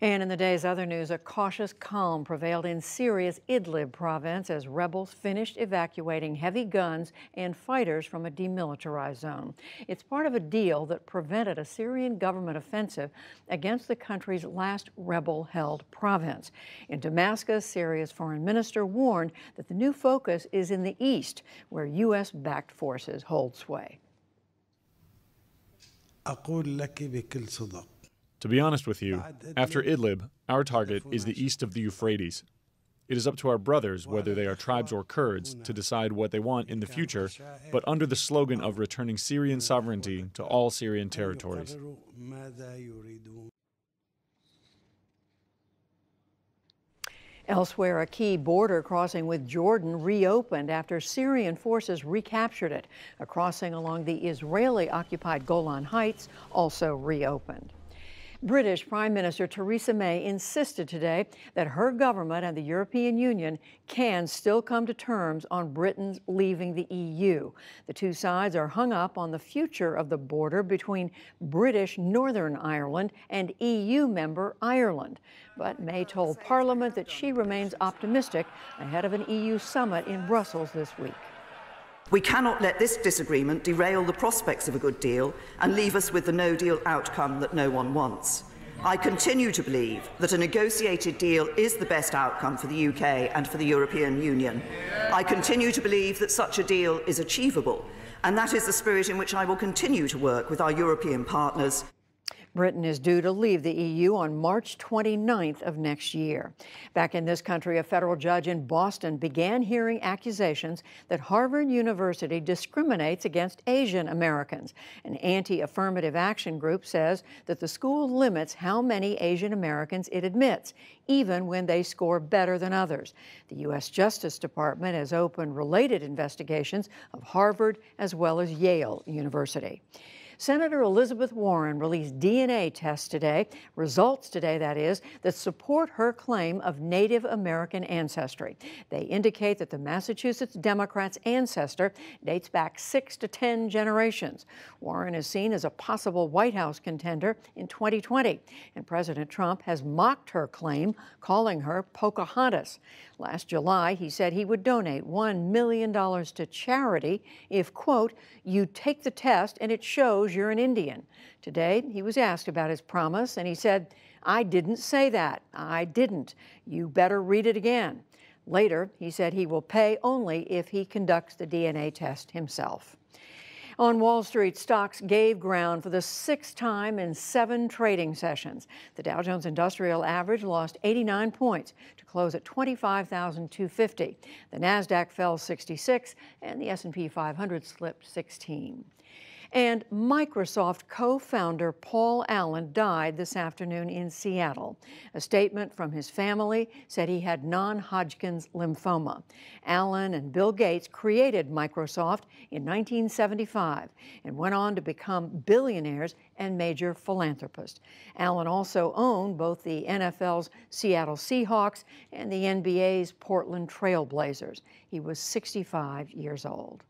And in the day's other news, a cautious calm prevailed in Syria's Idlib province as rebels finished evacuating heavy guns and fighters from a demilitarized zone. It's part of a deal that prevented a Syrian government offensive against the country's last rebel-held province. In Damascus, Syria's foreign minister warned that the new focus is in the east, where U.S.-backed forces hold sway. To be honest with you, after Idlib, our target is the east of the Euphrates. It is up to our brothers, whether they are tribes or Kurds, to decide what they want in the future, but under the slogan of returning Syrian sovereignty to all Syrian territories. Elsewhere, a key border crossing with Jordan reopened after Syrian forces recaptured it. A crossing along the Israeli-occupied Golan Heights also reopened. British Prime Minister Theresa May insisted today that her government and the European Union can still come to terms on Britain's leaving the EU. The two sides are hung up on the future of the border between British Northern Ireland and EU member Ireland. But May told Parliament that she remains optimistic ahead of an EU summit in Brussels this week. We cannot let this disagreement derail the prospects of a good deal and leave us with the no-deal outcome that no one wants. I continue to believe that a negotiated deal is the best outcome for the UK and for the European Union. I continue to believe that such a deal is achievable, and that is the spirit in which I will continue to work with our European partners. Britain is due to leave the EU on March 29th of next year. Back in this country, a federal judge in Boston began hearing accusations that Harvard University discriminates against Asian Americans. An anti-affirmative action group says that the school limits how many Asian Americans it admits, even when they score better than others. The U.S. Justice Department has opened related investigations of Harvard as well as Yale University. Senator Elizabeth Warren released DNA tests today, results today, that is, that support her claim of Native American ancestry. They indicate that the Massachusetts Democrat's ancestor dates back 6 to 10 generations. Warren is seen as a possible White House contender in 2020, and President Trump has mocked her claim, calling her Pocahontas. Last July, he said he would donate $1 million to charity if, quote, you take the test and it shows you're an Indian. Today, he was asked about his promise, and he said, I didn't say that. I didn't. You better read it again. Later, he said he will pay only if he conducts the DNA test himself. On Wall Street, stocks gave ground for the 6th time in 7 trading sessions. The Dow Jones Industrial Average lost 89 points to close at 25,250. The Nasdaq fell 66, and the S&P 500 slipped 16. And Microsoft co-founder Paul Allen died this afternoon in Seattle. A statement from his family said he had non-Hodgkin's lymphoma. Allen and Bill Gates created Microsoft in 1975 and went on to become billionaires and major philanthropists. Allen also owned both the NFL's Seattle Seahawks and the NBA's Portland Trail Blazers. He was 65 years old.